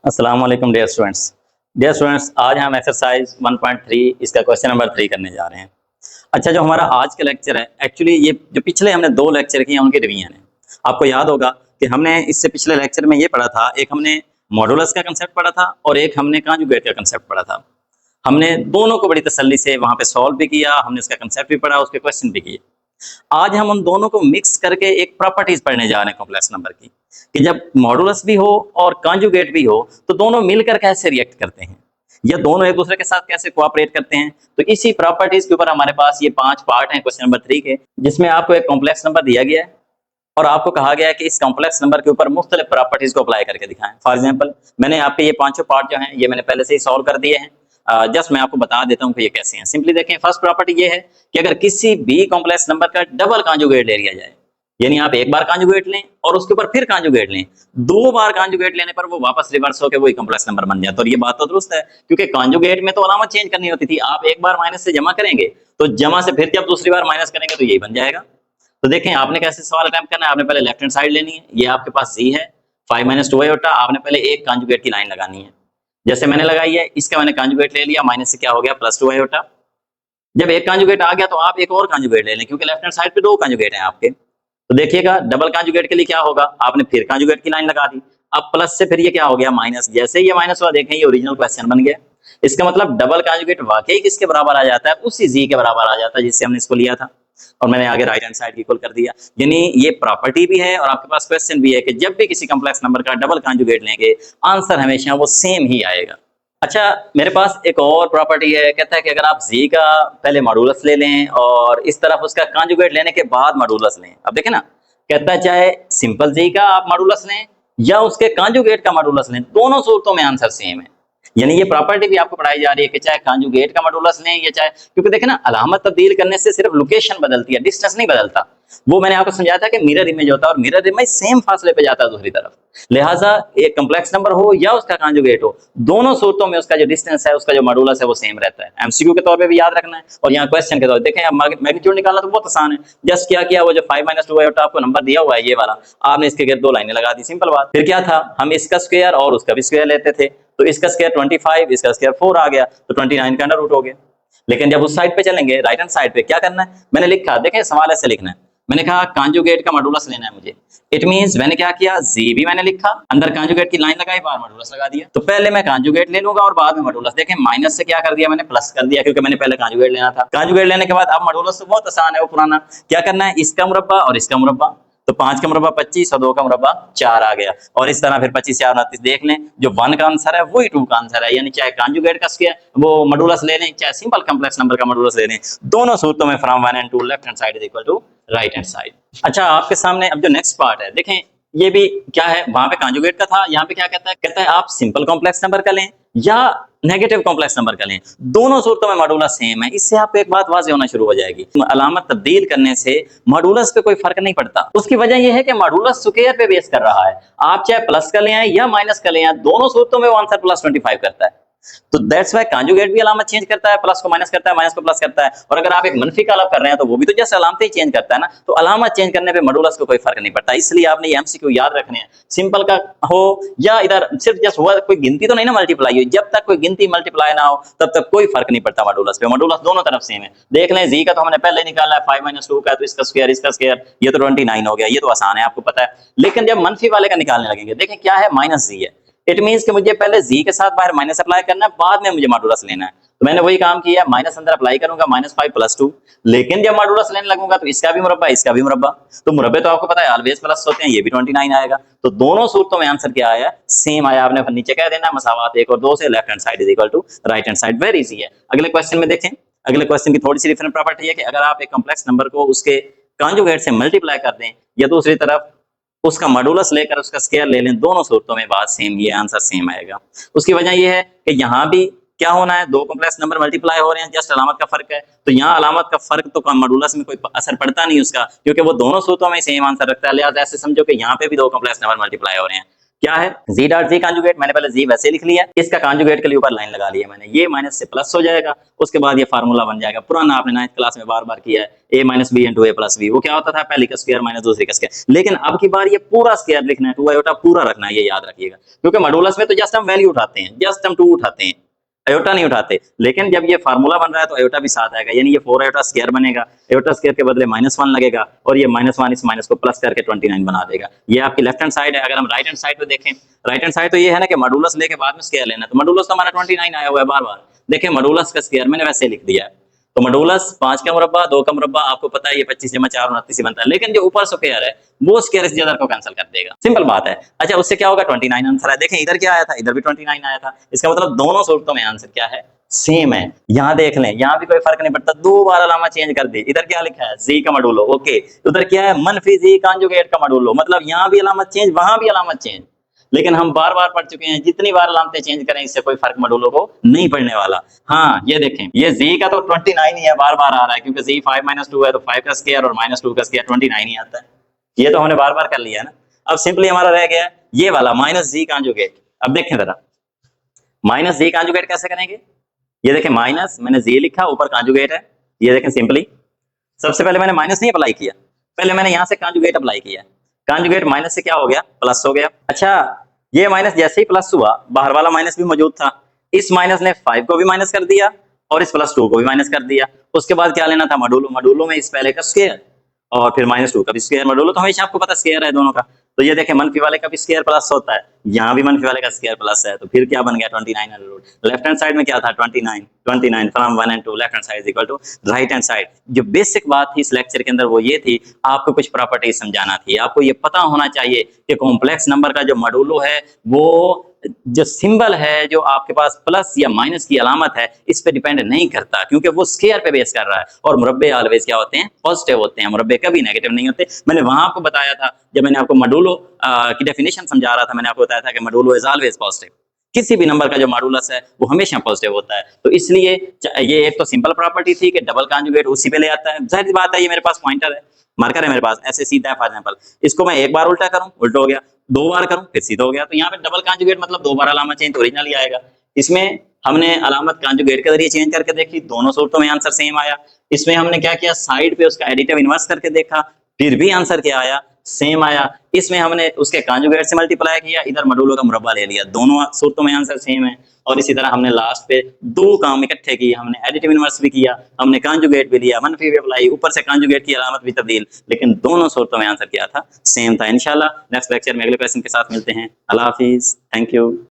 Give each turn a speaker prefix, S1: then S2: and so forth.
S1: अस्सलाम वालेकुम dear students, आज हम एक्सरसाइज 1.3 इसका क्वेश्चन नंबर 3 करने जा रहे हैं। अच्छा, जो हमारा आज का लेक्चर है, एक्चुअली ये जो पिछले हमने 2 लेक्चर किए हैं उनके रिवीजन है। आपको याद होगा कि हमने इससे पिछले लेक्चर में ये पढ़ा था, एक हमने मॉडुलस का कंसेप्ट पढ़ा था और एक हमने कॉन्जुगेट का कंसेप्ट पढ़ा था। हमने दोनों को बड़ी तसल्ली से वहां पे सॉल्व भी किया, हमने उसका कंसेप्ट भी पढ़ा, उसके क्वेश्चन भी किए। आज हम उन दोनों को मिक्स करके एक प्रॉपर्टीज पढ़ने जा रहे हैं कॉम्प्लेक्स नंबर की, कि जब मॉडुलस भी हो और कॉन्जुगेट भी हो तो दोनों मिलकर कैसे रिएक्ट करते हैं या दोनों एक दूसरे के साथ कैसे कोऑपरेट करते हैं। तो इसी प्रॉपर्टीज के ऊपर हमारे पास ये 5 पार्ट हैं क्वेश्चन नंबर 3 के, जिसमें आपको एक कॉम्प्लेक्स नंबर दिया गया है और आपको कहा गया है कि इस कॉम्प्लेक्स नंबर के ऊपर मुख्तलिफ प्रॉपर्टीज को अप्लाई करके दिखाएं। फॉर एग्जांपल, मैंने आपके ये पांचों पार्ट जो हैं ये मैंने पहले से ही सॉल्व कर दिए हैं। जस्ट मैं आपको बता देता हूं कि ये कैसे हैं। सिंपली देखें, फर्स्ट प्रॉपर्टी ये है कि अगर किसी भी कॉम्प्लेक्स नंबर का डबल कॉन्जुगेट ले लिया जाए, यानी आप एक बार कॉन्जुगेट लें और उसके ऊपर फिर कॉन्जुगेट लें, 2 बार कॉन्जुगेट लेने पर वो वापस रिवर्स होकर वही कॉम्प्लेक्स नंबर बन जाए। तो ये बात तो दुरुस्त है, क्योंकि कॉन्जुगेट में तो अलामत चेंज करनी होती थी। आप एक बार माइनस से जमा करेंगे तो जमा से फिर जब दूसरी बार माइनस करेंगे तो यही बन जाएगा। तो देखें, आपने कैसे सवाल अटेम्प्ट करना है। आपने पहले लेफ्ट हैंड साइड लेनी है, ये आपके पास जी है 5 - 2 आयोटा। आपने पहले एक कॉन्जुगेट की लाइन लगानी है, जैसे मैंने लगाई है, इसका मैंने कॉन्जुगेट ले लिया, माइनस से क्या हो गया +2 आयोटा। जब एक कॉन्जुगेट आ गया तो आप एक और कॉन्जुगेट ले लें, क्योंकि लेफ्ट हैंड साइड पे 2 कॉन्जुगेट हैं आपके। तो देखिएगा, डबल कॉन्जुगेट के लिए क्या होगा, आपने फिर कॉन्जुगेट की लाइन लगा दी। अब प्लस से फिर ये क्या हो गया माइनस, जैसे ही ये माइनस हुआ देखें ये ओरिजिनल क्वेश्चन बन गया। इसका मतलब डबल कॉन्जुगेट वाकई किसके बराबर आ जाता है, उसी जी के बराबर आ जाता है जिससे हमने इसको लिया था, और मैंने आगे राइट हैंड साइड इक्वल कर दिया। यानी ये प्रॉपर्टी भी है और आपके पास क्वेश्चन भी है कि जब भी किसी कॉम्प्लेक्स नंबर का डबल कॉन्जुगेट लेंगे आंसर हमेशा वो सेम ही आएगा। अच्छा, मेरे पास एक और प्रॉपर्टी है, कहता है कि अगर आप जी का पहले मॉडुलस ले लें और इस तरफ उसका कॉन्जुगेट लेने के बाद मॉडुलस लें। अब देखें ना, कहता है चाहे सिंपल जी का आप मॉडुलस लें या उसके कॉन्जुगेट का मॉडुलस लें, दोनों सूरतों में आंसर सेम है। यानी ये प्रॉपर्टी भी आपको पढ़ाई जा रही है कि चाहे कॉन्जुगेट का मॉडुलस लें या चाहे, क्योंकि देखें ना, अलामत तब्दील करने से सिर्फ लोकेशन बदलती है, डिस्टेंस नहीं बदलता। वो मैंने आपको समझाया था कि मिरर इमेज होता है और मिरर इमेज सेम फासले पे जाता है दूसरी तरफ। लिहाजा एक कॉम्प्लेक्स नंबर हो या उसका कॉन्जुगेट हो, दोनों सूरतों में उसका जो डिस्टेंस है, उसका जो मॉडुलस है वो सेम रहता है। एमसीक्यू के तौर पे भी याद रखना है और यहाँ क्वेश्चन के तौर पे देखें। अब मैग्नीट्यूड निकालना तो बहुत आसान है। जस्ट क्या किया, वो जो 5 - 2 आयोटा आपको नंबर दिया हुआ है ये वाला, आपने इसके गिर्द 2 लाइनें लगा दी, सिंपल बात। फिर क्या था, हम इसका स्क्वायर और उसका भी स्क्वायर लेते थे, तो इसका स्क्वायर 25, इसका स्क्वायर 4 आ गया, तो 29 का अंडर रूट हो गया। लेकिन जब उस साइड पे चलेंगे, राइट हैंड साइड पे क्या करना है, मैंने लिखा, देखें सवाल ऐसे लिखना है। मैंने कहा कॉन्जुगेट का मॉडुलस लेना है मुझे। इट मींस मैंने क्या किया, जी भी मैंने लिखा, अंदर कॉन्जुगेट की लाइन लगाई, बाहर मॉडुलस लगा दिया। तो पहले मैं कॉन्जुगेट ले लूंगा और बाद में मॉडुलस। देखें, माइनस से क्या कर दिया मैंने, प्लस कर दिया, क्योंकि मैंने पहले कॉन्जुगेट लेना था। कॉन्जुगेट लेने के बाद अब मॉडुलस तो बहुत आसान है, वो पुराना। क्या करना है, इसका मुरब्बा और इसका मुरब्बा, तो 5 का मुरब्बा 25 और 2 का मुरब्बा 4 आ गया। और इस तरह फिर 25 4 29 देख लें, जो 1 का आंसर है वही 2 का आंसर है। यानी चाहे कॉन्जुगेट का स्क्वायर वो मॉडुलस ले लें, चाहे सिंपल कॉम्प्लेक्स नंबर का मॉडुलस ले लें, दोनों सूत्रों में from 1 and 2 left hand side is equal to right hand side. अच्छा, आपके सामने अब जो नेक्स्ट पार्ट है, देखें ये भी क्या है, वहां पे कॉन्जुगेट का था, यहाँ पे क्या कहता है, कहता है आप सिंपल कॉम्प्लेक्स नंबर का लें या नेगेटिव कॉम्प्लेक्स नंबर का लें, दोनों सूरतों में मॉडुलस सेम है। इससे आपको एक बात वाज़ेह होना शुरू हो जाएगी, अलामत तब्दील करने से मॉडुलस पे कोई फर्क नहीं पड़ता। उसकी वजह यह है कि मॉडुलस स्क्वायर पे बेस कर रहा है। आप चाहे प्लस का ले आए या माइनस का ले आए, दोनों सूरतों में वो आंसर +25 करता है। तो दैट्स वाई कॉन्जुगेट भी अलामत चेंज करता है, प्लस को माइनस करता है, माइनस को प्लस करता है। और अगर आप एक मनफी का अलग कर रहे हैं तो वो भी तो जैसे अलामतें ही चेंज करता है ना, तो अलामत चेंज करने पे मॉडुलस को कोई फर्क नहीं पड़ता। इसलिए आपने ये एमसीक्यू याद रखने हैं, सिंपल का हो या इधर सिर्फ जस्ट हुआ, कोई गिनती तो नहीं ना मल्टीप्लाई हुई, जब तक कोई गिनती मल्टीप्लाई ना हो तब तक कोई फर्क नहीं पड़ता मॉडुलस पे। मॉडुलस दोनों तरफ सेम है। देख लें, जी का तो हमने पहले निकाला है 5 - 2 का, तो इसका स्क्वायर ये तो 29 हो गया, ये तो आसान है, आपको पता है। लेकिन जब मनफी वाले का निकालने लगेंगे, देखें क्या है, -जी है। इट मींस कि मुझे पहले जी के साथ बाहर माइनस अप्लाई करना है, बाद में मुझे मॉडुलस लेना है। तो मैंने वही काम किया, माइनस अंदर अप्लाई करूंगा, -5 + 2। लेकिन जब मॉडुलस लेने लगूंगा तो इसका भी मुरब्बा, इसका भी मुरब्बा, तो मुरब्बे तो आपको पता है ऑलवेज प्लस होते हैं, ये भी 29 आएगा। तो दोनों सूरतों में आंसर क्या आया, सेम आया। आपने नीचे कह देना मसावात 1 और 2 से, left hand side is equal to right hand side. Very easy है। अगले क्वेश्चन में देखें, अगले क्वेश्चन की थोड़ी सी डिफरेंट प्रॉपर्टी है कि अगर आप एक कॉम्प्लेक्स नंबर को उसके कॉन्जुगेट से मल्टीप्लाई कर दें या दूसरी तरफ उसका मॉडुलस लेकर उसका स्क्वायर ले लें, दोनों सूरतों में बात सेम, ये आंसर सेम आएगा। उसकी वजह ये है कि यहाँ भी क्या होना है, 2 कॉम्प्लेक्स नंबर मल्टीप्लाई हो रहे हैं, जस्ट अलामत का फर्क है। तो यहाँ अलामत का फर्क तो मॉडुलस में कोई असर पड़ता नहीं उसका, क्योंकि वो दोनों सूरतों में सेम आंसर रखता है। लिहाजा ऐसे समझो कि यहाँ पे भी 2 कॉम्प्लेक्स नंबर मल्टीप्लाई हो रहे हैं। क्या है जी डॉट जी कॉन्जुगेट, मैंने पहले जी वैसे लिख लिया, इसका कॉन्जुगेट के लिए ऊपर लाइन लगा लिया मैंने, ये माइनस से प्लस हो जाएगा, उसके बाद ये फार्मूला बन जाएगा, पुराना आपने 9th क्लास में बार बार किया है, a minus B into A plus B, वो क्या होता था पहली का स्क्वायर माइनस दूसरी का स्क्वायर, लेकिन अब की बार ये पूरा स्क्वायर लिखना है, 2 आयोटा पूरा रखना है, ये याद रखिएगा, क्योंकि मॉडुलस में तो जस्ट हम वैल्यू उठाते हैं, जस्ट हम 2 उठाते हैं, अयोटा नहीं उठाते, लेकिन जब ये फार्मूला बन रहा है तो अयोटा भी साथ आएगा, यानी ये 4 अयोटा स्क्वायर बनेगा, अयोटा स्क्वायर के बदले -1 लगेगा और ये -1 इस माइनस को प्लस करके 29 बना देगा। ये आपकी लेफ्ट हैंड साइड है। अगर हम राइट हैंड साइड पे देखें, राइट हैंड साइड तो ये है ना कि मॉडुलस लेके बाद में स्क्वायर लेना, तो मॉडुलस तो हमारा 29 आया हुआ है बार बार, देखिए मॉडुलस का स्क्वायर मैंने वैसे लिख दिया है, तो मॉडुलस 5 का मुरब्बा 2 का मुरब्बा, आपको पता है ये 25 जमा 4 29 ही बनता है, लेकिन जो ऊपर स्क्वायर है वो स्क्वायर इस जगह को कैंसिल कर देगा, सिंपल बात है। अच्छा उससे क्या होगा, 29 आंसर है। देखें इधर क्या आया था, इधर भी 29 आया था, इसका मतलब दोनों सूरतों में आंसर क्या है, सेम है। यहाँ देख लें, यहाँ भी कोई फर्क नहीं पड़ता, 2 बार अलामा चेंज कर दी, इधर क्या लिखा है जी का मॉडुलो, ओके, उधर क्या है मनफी जी कॉन्जुगेट का मॉडुलो, मतलब यहाँ भी अलामत चेंज वहां भी अलामत चेंज, लेकिन हम बार बार पढ़ चुके हैं, जितनी बार अलामतें चेंज करें इससे कोई फर्क मॉडुलो को नहीं पड़ने वाला। हाँ ये देखें, ये जी का तो 29 ही है, बार बार आ रहा है, क्योंकि जी 5 - 2 है तो 5 का स्क्वायर और -2 का स्क्वायर 29 ही आता है, ये तो हमने बार बार कर लिया है ना। अब सिंपली हमारा रह गया ये वाला माइनस जी कॉन्जुगेट। अब देखें जरा माइनस जी कॉन्जुगेट कैसे करेंगे, ये देखें माइनस मैंने जी लिखा, ऊपर कॉन्जुगेट है, ये देखें सिंपली सबसे पहले मैंने माइनस नहीं अप्लाई किया, पहले मैंने यहां से कॉन्जुगेट अप्लाई किया, कॉन्जुगेट माइनस से क्या हो गया प्लस हो गया। अच्छा ये माइनस जैसे ही प्लस हुआ, बाहर वाला माइनस भी मौजूद था, इस माइनस ने 5 को भी माइनस कर दिया और इस +2 को भी माइनस कर दिया। उसके बाद क्या लेना था मॉडुलो, मॉडुलो में इस पहले का स्क्वायर और फिर -2 का भी स्क्वायर, मॉडुलो तो हमेशा आपको पता स्क्वायर है दोनों का, तो ये देखें मनफी वाले का भी स्क्वायर प्लस होता है, यहाँ भी मनफी वाले का स्क्वायर प्लस है, तो फिर क्या बन गया 29 लेफ्ट हैंड साइड में क्या था 29 from 1 and 2 left hand side is equal to right hand side. जो बेसिक बात थी इस लेक्चर के अंदर वो ये थी, आपको कुछ प्रॉपर्टीज समझाना थी, आपको ये पता होना चाहिए कि कॉम्प्लेक्स नंबर का जो मॉडुलो है वो जो सिंबल है, जो आपके पास प्लस या माइनस की अलामत है, इस पे डिपेंड नहीं करता, क्योंकि वो स्क्वायर पे बेस कर रहा है, और मुरब्बे ऑलवेज क्या होते हैं पॉजिटिव होते हैं, मुरब्बे कभी नेगेटिव नहीं होते। मैंने वहां आपको बताया था, जब मैंने आपको मॉडुलो की डेफिनेशन समझा रहा था, मैंने आपको बताया था कि मॉडुलो इज ऑलवेज पॉजिटिव, किसी भी नंबर का जो मॉडुलस है वो हमेशा पॉजिटिव होता है। तो इसलिए ये एक तो सिंपल प्रॉपर्टी थी कि डबल कॉन्जुगेट उसी पे ले आता है, जाहिर सी बात है, ये मेरे पास पॉइंटर है, मार्कर है मेरे पास, ऐसे सीधा है, फॉर एग्जांपल इसको मैं एक बार उल्टा करूं उल्टा हो गया, 2 बार करूं फिर सीधा हो गया, तो यहाँ पे डबल कॉन्जुगेट मतलब 2 बार अलामत चेंज तो ओरिजिनल ही आएगा। इसमें हमने अलामत कॉन्जुगेट के जरिए चेंज करके देखी, दोनों सूरतों में आंसर सेम आया। इसमें हमने क्या किया, साइड पे उसका एडिटिव इनवर्स करके देखा, फिर भी आंसर क्या आया, सेम आया। इसमें हमने उसके कॉन्जुगेट से मल्टीप्लाई किया, इधर मॉडुलो का मुरब्बा ले लिया, दोनों सूरतों में आंसर सेम है। और इसी तरह हमने लास्ट पे 2 काम इकट्ठे किए, हमने एडिटिव इनवर्स भी किया, हमने कॉन्जुगेट भी लिया, मनफी भी अप्लाई, ऊपर से कॉन्जुगेट की अलामत भी तब्दील, लेकिन दोनों सूरतों में आंसर क्या था, सेम था। इंशाल्लाह नेक्स्ट लेक्चर में अगले क्वेश्चन के साथ मिलते हैं। अल्लाह हाफिज, थैंक यू।